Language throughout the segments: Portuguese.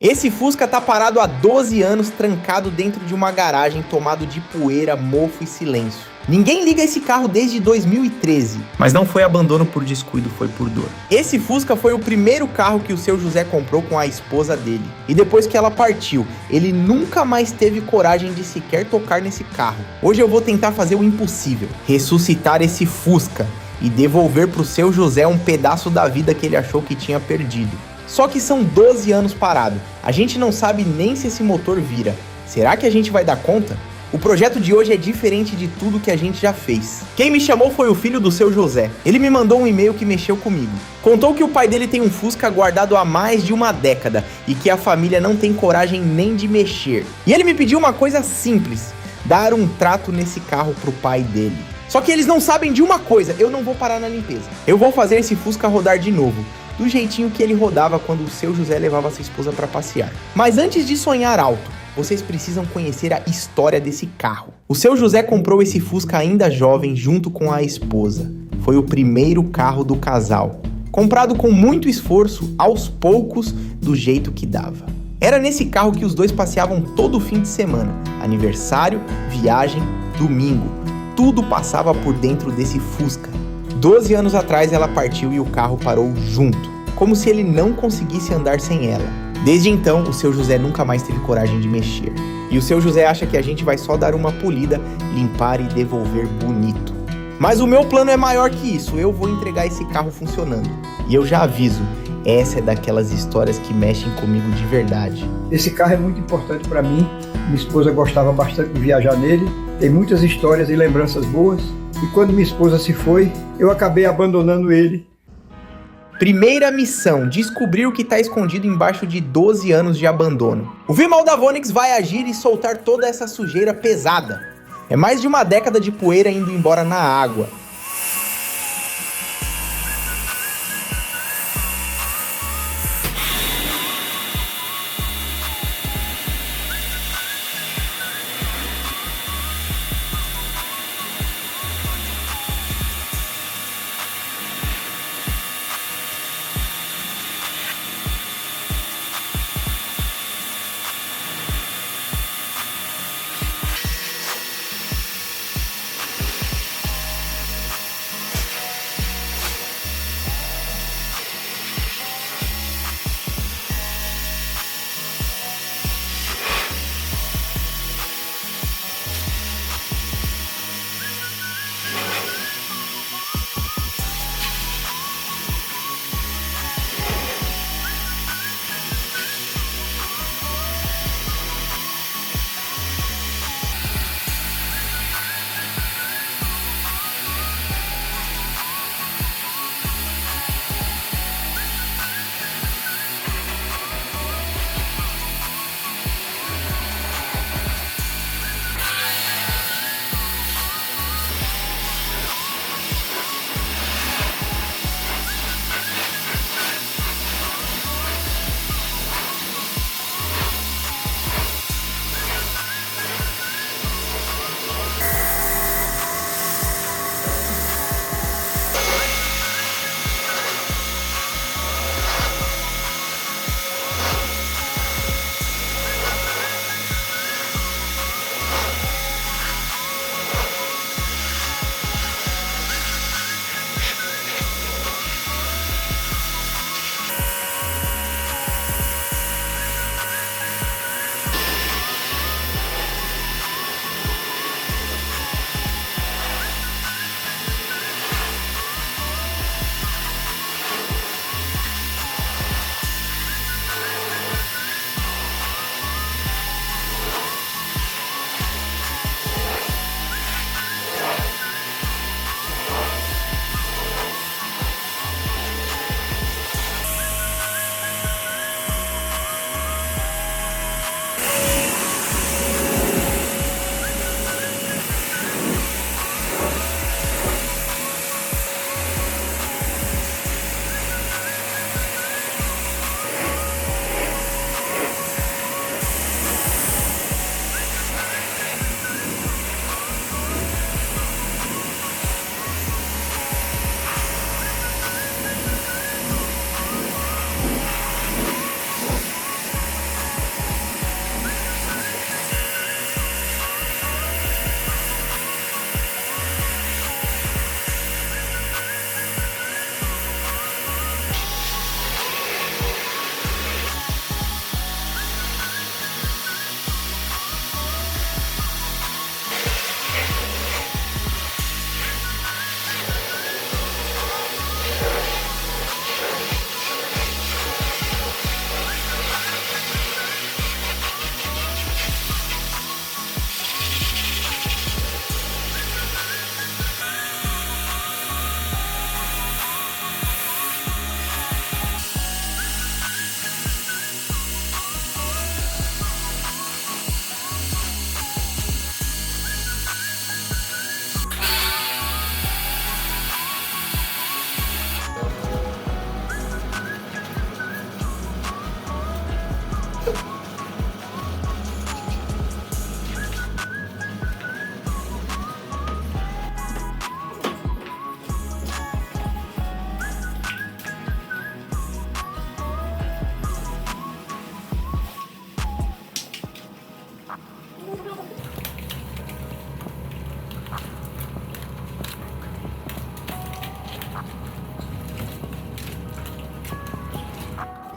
Esse Fusca tá parado há 12 anos, trancado dentro de uma garagem, tomado de poeira, mofo e silêncio. Ninguém liga esse carro desde 2013. Mas não foi abandono por descuido, foi por dor. Esse Fusca foi o primeiro carro que o seu José comprou com a esposa dele. E depois que ela partiu, ele nunca mais teve coragem de sequer tocar nesse carro. Hoje eu vou tentar fazer o impossível: ressuscitar esse Fusca e devolver pro seu José um pedaço da vida que ele achou que tinha perdido. Só que são 12 anos parado. A gente não sabe nem se esse motor vira. Será que a gente vai dar conta? O projeto de hoje é diferente de tudo que a gente já fez. Quem me chamou foi o filho do seu José. Ele me mandou um e-mail que mexeu comigo. Contou que o pai dele tem um Fusca guardado há mais de uma década e que a família não tem coragem nem de mexer. E ele me pediu uma coisa simples: dar um trato nesse carro pro pai dele. Só que eles não sabem de uma coisa: eu não vou parar na limpeza. Eu vou fazer esse Fusca rodar de novo, do jeitinho que ele rodava quando o seu José levava sua esposa para passear. Mas antes de sonhar alto, vocês precisam conhecer a história desse carro. O seu José comprou esse Fusca ainda jovem junto com a esposa. Foi o primeiro carro do casal, comprado com muito esforço, aos poucos, do jeito que dava. Era nesse carro que os dois passeavam todo fim de semana: aniversário, viagem, domingo. Tudo passava por dentro desse Fusca. 12 anos atrás ela partiu e o carro parou junto, como se ele não conseguisse andar sem ela. Desde então, o seu José nunca mais teve coragem de mexer. E o seu José acha que a gente vai só dar uma polida, limpar e devolver bonito. Mas o meu plano é maior que isso: eu vou entregar esse carro funcionando. E eu já aviso, essa é daquelas histórias que mexem comigo de verdade. Esse carro é muito importante para mim. Minha esposa gostava bastante de viajar nele. Tem muitas histórias e lembranças boas. E quando minha esposa se foi, eu acabei abandonando ele. Primeira missão: descobrir o que está escondido embaixo de 12 anos de abandono. O Vimal da Vonix vai agir e soltar toda essa sujeira pesada. É mais de uma década de poeira indo embora na água.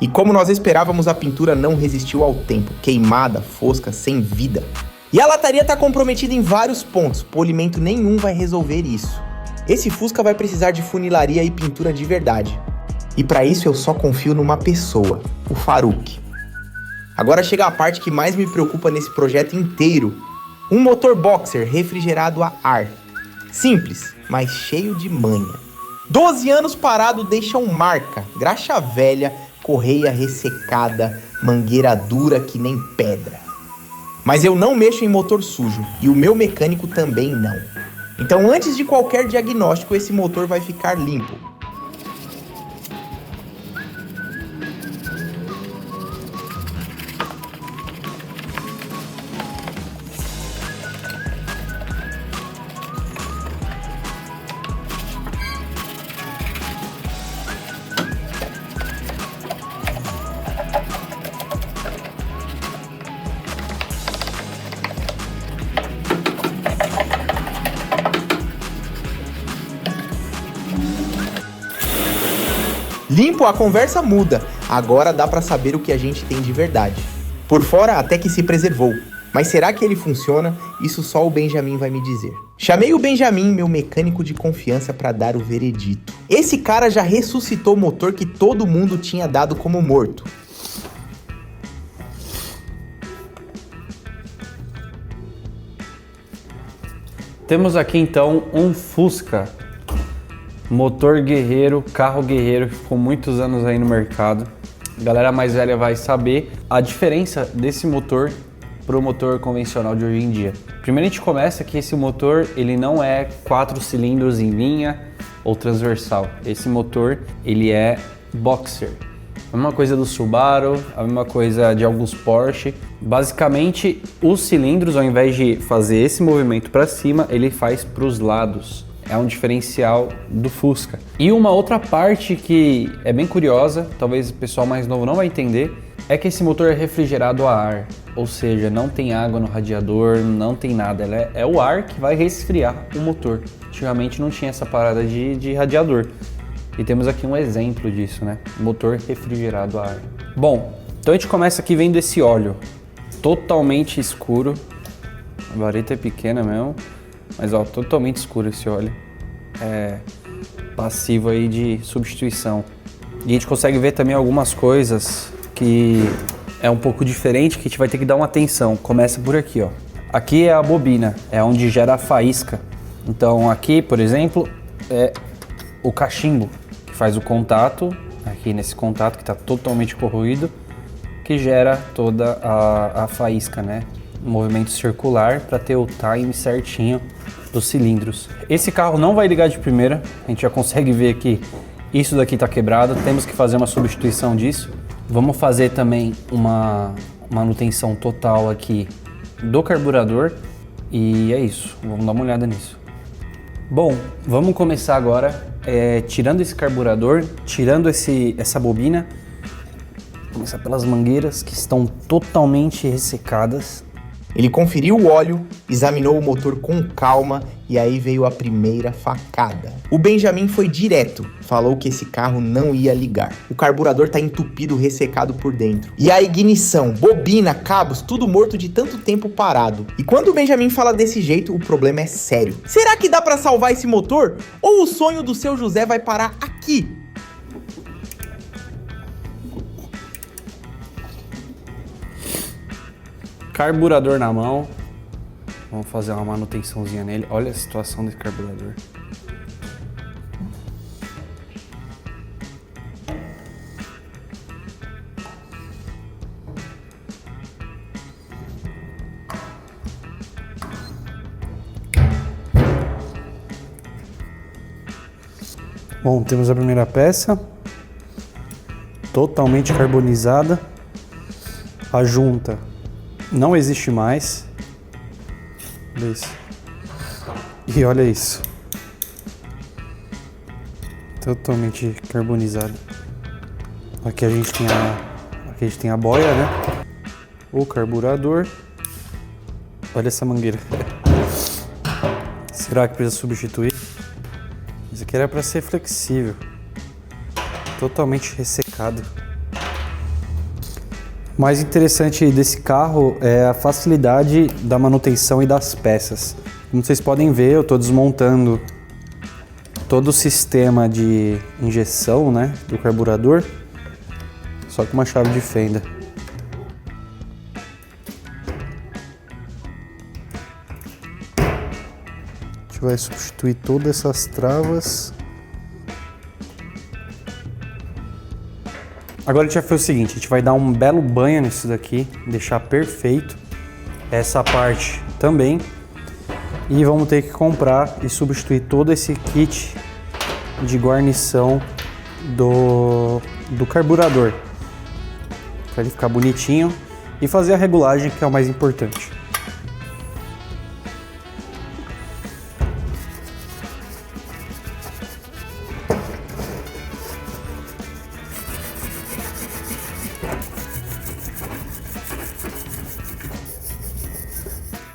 E como nós esperávamos, a pintura não resistiu ao tempo, queimada, fosca, sem vida. E a lataria tá comprometida em vários pontos, polimento nenhum vai resolver isso. Esse Fusca vai precisar de funilaria e pintura de verdade. E para isso eu só confio numa pessoa, o Faruque. Agora chega a parte que mais me preocupa nesse projeto inteiro. Um motor boxer refrigerado a ar. Simples, mas cheio de manha. 12 anos parado deixam marca, graxa velha, correia ressecada, mangueira dura que nem pedra. Mas eu não mexo em motor sujo e o meu mecânico também não. Então antes de qualquer diagnóstico, esse motor vai ficar limpo. Limpo, a conversa muda. Agora dá pra saber o que a gente tem de verdade. Por fora até que se preservou. Mas será que ele funciona? Isso só o Benjamin vai me dizer. Chamei o Benjamin, meu mecânico de confiança, pra dar o veredito. Esse cara já ressuscitou o motor que todo mundo tinha dado como morto. Temos aqui então um Fusca. Motor guerreiro, carro guerreiro, que ficou muitos anos aí no mercado. A galera mais velha vai saber a diferença desse motor para o motor convencional de hoje em dia. Primeiro a gente começa que esse motor ele não é 4 cilindros em linha ou transversal. Esse motor ele é boxer. A mesma coisa do Subaru, a mesma coisa de alguns Porsche. Basicamente, os cilindros, ao invés de fazer esse movimento para cima, ele faz para os lados. É um diferencial do Fusca. E uma outra parte que é bem curiosa, talvez o pessoal mais novo não vai entender, é que esse motor é refrigerado a ar. Ou seja, não tem água no radiador, não tem nada. É o ar que vai resfriar o motor. Antigamente não tinha essa parada de radiador. E temos aqui um exemplo disso, né? Motor refrigerado a ar. Bom, então a gente começa aqui vendo esse óleo. Totalmente escuro. A vareta é pequena mesmo. Mas ó, totalmente escuro esse óleo. É passivo aí de substituição. E a gente consegue ver também algumas coisas que é um pouco diferente, que a gente vai ter que dar uma atenção. Começa por aqui, ó. Aqui é a bobina, é onde gera a faísca. Então aqui, por exemplo, é o cachimbo, que faz o contato, aqui nesse contato que está totalmente corroído, que gera toda a faísca, né? Um movimento circular para ter o time certinho dos cilindros. Esse carro não vai ligar de primeira, a gente já consegue ver que isso daqui está quebrado, temos que fazer uma substituição disso. Vamos fazer também uma manutenção total aqui do carburador e é isso, vamos dar uma olhada nisso. Bom, vamos começar agora tirando esse carburador, tirando essa bobina. Começar pelas mangueiras que estão totalmente ressecadas. Ele conferiu o óleo, examinou o motor com calma e aí veio a primeira facada. O Benjamin foi direto, falou que esse carro não ia ligar. O carburador tá entupido, ressecado por dentro. E a ignição, bobina, cabos, tudo morto de tanto tempo parado. E quando o Benjamin fala desse jeito, o problema é sério. Será que dá pra salvar esse motor? Ou o sonho do seu José vai parar aqui? Carburador na mão. Vamos fazer uma manutençãozinha nele. Olha a situação desse carburador. Bom, temos a primeira peça. Totalmente carbonizada. A junta não existe mais. Olha isso. E olha isso. Totalmente carbonizado. Aqui a gente tem a boia, né? O carburador. Olha essa mangueira. Será que precisa substituir? Isso aqui era para ser flexível. Totalmente ressecado. O mais interessante desse carro é a facilidade da manutenção e das peças. Como vocês podem ver, eu estou desmontando todo o sistema de injeção, né, do carburador, só com uma chave de fenda. A gente vai substituir todas essas travas. Agora a gente vai fazer o seguinte, a gente vai dar um belo banho nisso daqui, deixar perfeito essa parte também. E vamos ter que comprar e substituir todo esse kit de guarnição do carburador, para ele ficar bonitinho e fazer a regulagem, que é o mais importante.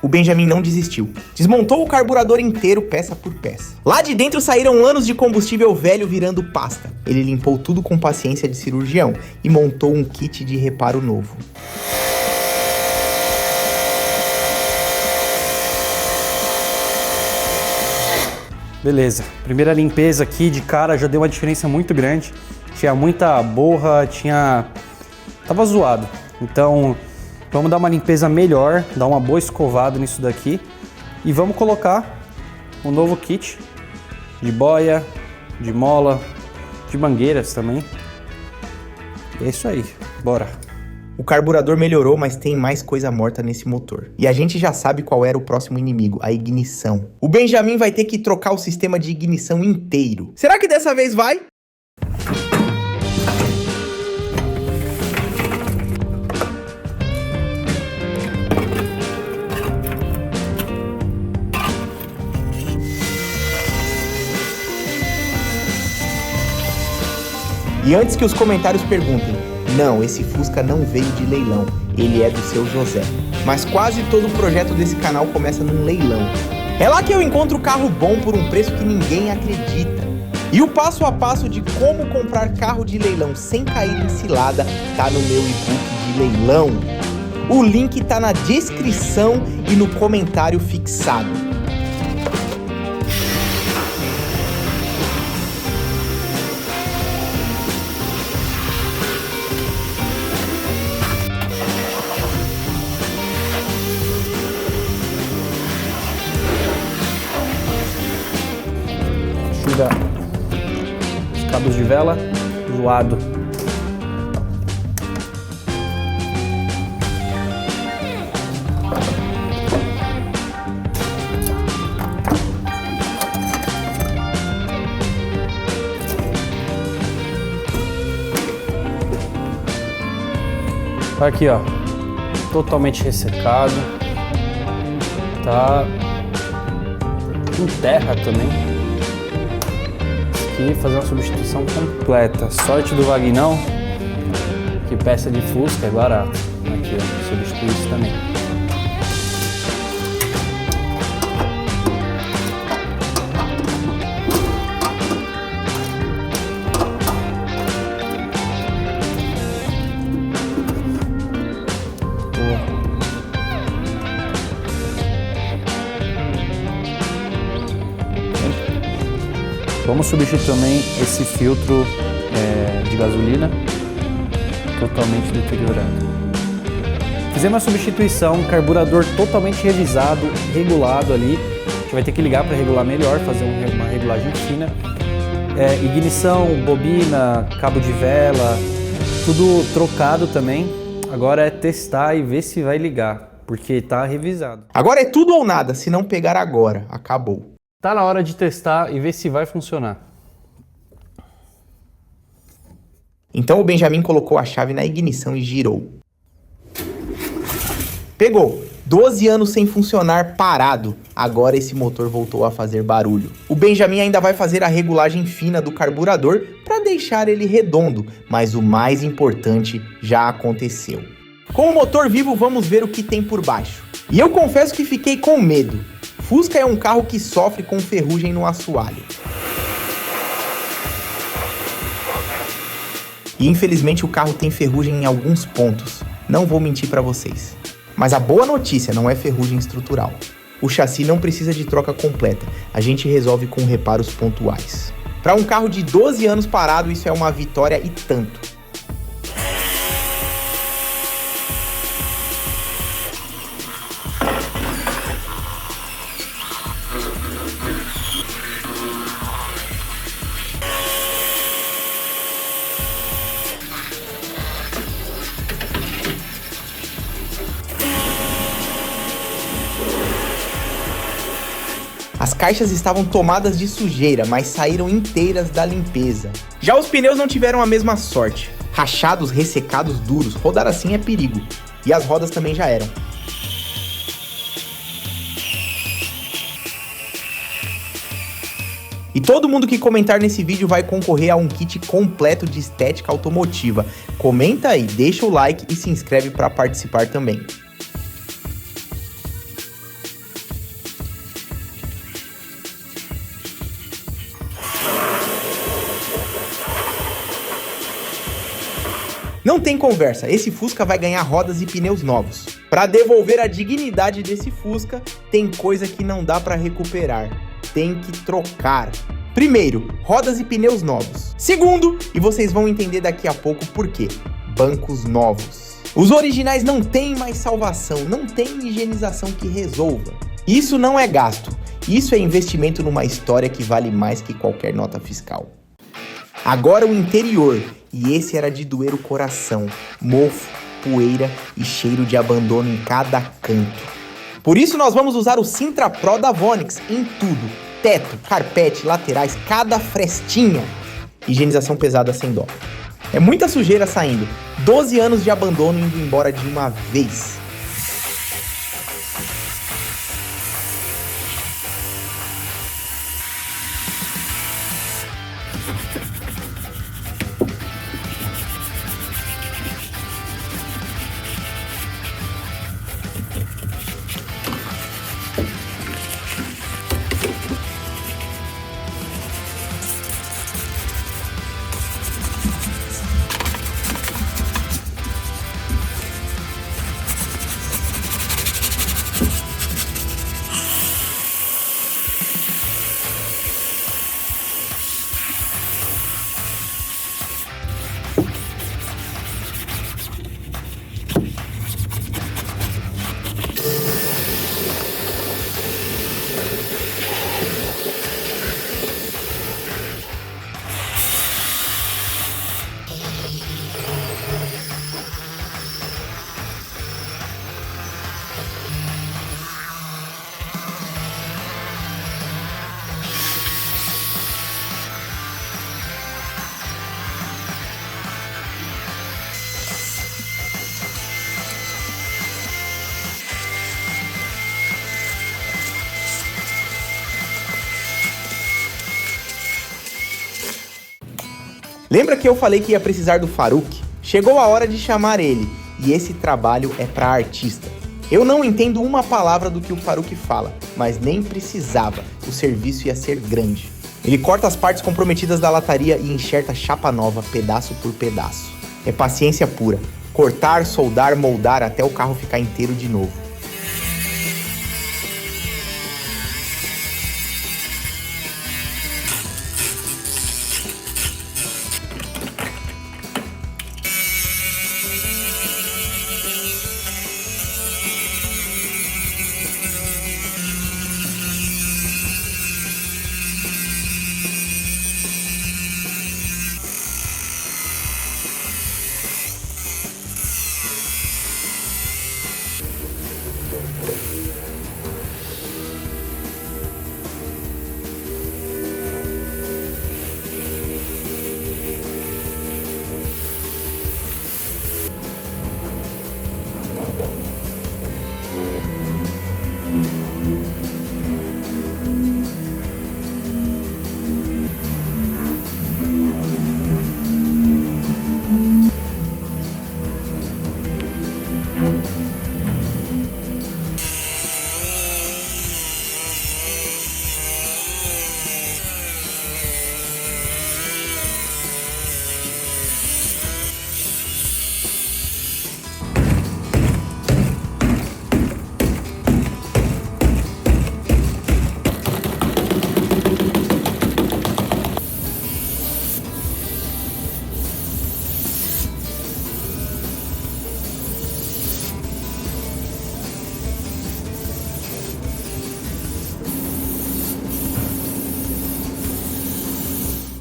O Benjamin não desistiu. Desmontou o carburador inteiro, peça por peça. Lá de dentro saíram anos de combustível velho virando pasta. Ele limpou tudo com paciência de cirurgião e montou um kit de reparo novo. Beleza, primeira limpeza aqui de cara já deu uma diferença muito grande. Tinha muita borra, tava zoado. Então vamos dar uma limpeza melhor, dar uma boa escovada nisso daqui e vamos colocar um novo kit de boia, de mola, de mangueiras também. E é isso aí, bora! O carburador melhorou, mas tem mais coisa morta nesse motor. E a gente já sabe qual era o próximo inimigo, a ignição. O Benjamin vai ter que trocar o sistema de ignição inteiro. Será que dessa vez vai? E antes que os comentários perguntem, não, esse Fusca não veio de leilão, ele é do seu José. Mas quase todo o projeto desse canal começa num leilão. É lá que eu encontro carro bom por um preço que ninguém acredita. E o passo a passo de como comprar carro de leilão sem cair em cilada tá no meu e-book de leilão. O link tá na descrição e no comentário fixado. Os cabos de vela zoado. Aqui, ó, totalmente ressecado, tá com terra também. E fazer uma substituição completa. Sorte do Vagnão, que peça de Fusca é barato. Aqui, ó, substitui isso também. Vamos substituir também esse filtro de gasolina, totalmente deteriorado. Fizemos uma substituição, carburador totalmente revisado, regulado ali. A gente vai ter que ligar para regular melhor, fazer uma regulagem fina. Ignição, bobina, cabo de vela, tudo trocado também. Agora é testar e ver se vai ligar, porque tá revisado. Agora é tudo ou nada, se não pegar agora, acabou. Tá na hora de testar e ver se vai funcionar. Então o Benjamin colocou a chave na ignição e girou. Pegou. 12 anos sem funcionar, parado. Agora esse motor voltou a fazer barulho. O Benjamin ainda vai fazer a regulagem fina do carburador para deixar ele redondo, mas o mais importante já aconteceu. Com o motor vivo, vamos ver o que tem por baixo. E eu confesso que fiquei com medo. Fusca é um carro que sofre com ferrugem no assoalho. E infelizmente o carro tem ferrugem em alguns pontos. Não vou mentir pra vocês. Mas a boa notícia não é ferrugem estrutural. O chassi não precisa de troca completa, a gente resolve com reparos pontuais. Para um carro de 12 anos parado, isso é uma vitória e tanto. As caixas estavam tomadas de sujeira, mas saíram inteiras da limpeza. Já os pneus não tiveram a mesma sorte. Rachados, ressecados, duros. Rodar assim é perigo. E as rodas também já eram. E todo mundo que comentar nesse vídeo vai concorrer a um kit completo de estética automotiva. Comenta aí, deixa o like e se inscreve para participar também. Não tem conversa, esse Fusca vai ganhar rodas e pneus novos. Para devolver a dignidade desse Fusca, tem coisa que não dá para recuperar. Tem que trocar. Primeiro, rodas e pneus novos. Segundo, e vocês vão entender daqui a pouco por quê, bancos novos. Os originais não têm mais salvação, não tem higienização que resolva. Isso não é gasto, isso é investimento numa história que vale mais que qualquer nota fiscal. Agora o interior, e esse era de doer o coração, mofo, poeira e cheiro de abandono em cada canto. Por isso nós vamos usar o Sintra Pro da Vonix em tudo, teto, carpete, laterais, cada frestinha. Higienização pesada sem dó. É muita sujeira saindo, 12 anos de abandono indo embora de uma vez. Lembra que eu falei que ia precisar do Faruq? Chegou a hora de chamar ele, e esse trabalho é para artista. Eu não entendo uma palavra do que o Faruq fala, mas nem precisava, o serviço ia ser grande. Ele corta as partes comprometidas da lataria e enxerta chapa nova, pedaço por pedaço. É paciência pura, cortar, soldar, moldar até o carro ficar inteiro de novo.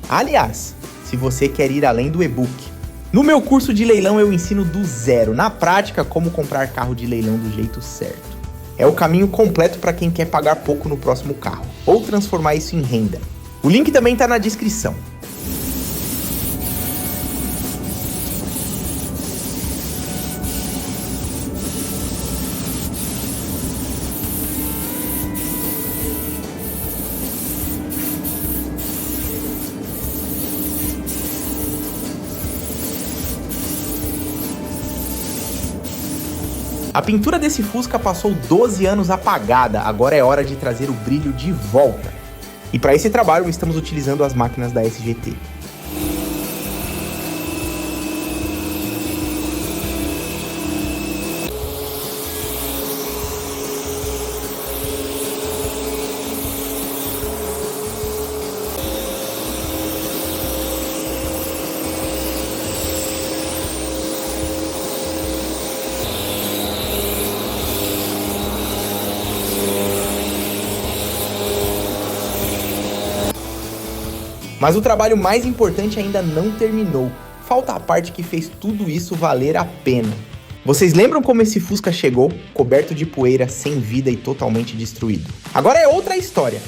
Aliás, se você quer ir além do e-book, no meu curso de leilão eu ensino do zero, na prática, como comprar carro de leilão do jeito certo. É o caminho completo para quem quer pagar pouco no próximo carro, ou transformar isso em renda. O link também está na descrição. A pintura desse Fusca passou 12 anos apagada, agora é hora de trazer o brilho de volta. E para esse trabalho estamos utilizando as máquinas da SGT. Mas o trabalho mais importante ainda não terminou. Falta a parte que fez tudo isso valer a pena. Vocês lembram como esse Fusca chegou? Coberto de poeira, sem vida e totalmente destruído. Agora é outra história.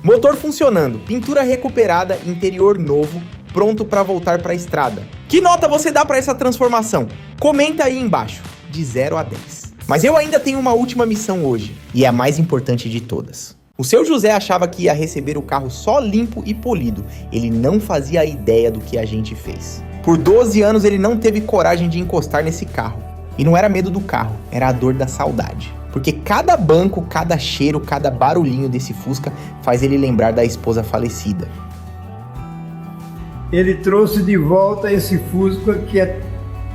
Motor funcionando, pintura recuperada, interior novo, pronto para voltar para a estrada. Que nota você dá para essa transformação? Comenta aí embaixo, de 0 a 10. Mas eu ainda tenho uma última missão hoje, e é a mais importante de todas. O seu José achava que ia receber o carro só limpo e polido. Ele não fazia ideia do que a gente fez. Por 12 anos ele não teve coragem de encostar nesse carro. E não era medo do carro, era a dor da saudade. Porque cada banco, cada cheiro, cada barulhinho desse Fusca faz ele lembrar da esposa falecida. Ele trouxe de volta esse Fusca que é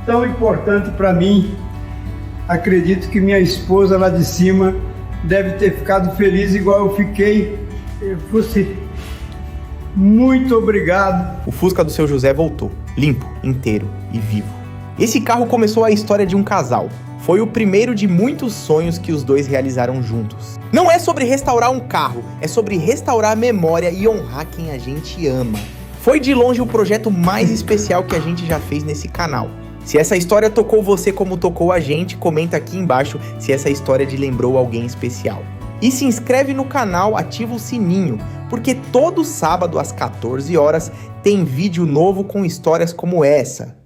tão importante para mim. Acredito que minha esposa lá de cima deve ter ficado feliz igual eu fiquei. Muito obrigado. O Fusca do seu José voltou, limpo, inteiro e vivo. Esse carro começou a história de um casal. Foi o primeiro de muitos sonhos que os dois realizaram juntos. Não é sobre restaurar um carro, é sobre restaurar a memória e honrar quem a gente ama. Foi de longe o projeto mais especial que a gente já fez nesse canal. Se essa história tocou você como tocou a gente, comenta aqui embaixo se essa história te lembrou alguém especial. E se inscreve no canal, ativa o sininho, porque todo sábado às 14 horas tem vídeo novo com histórias como essa.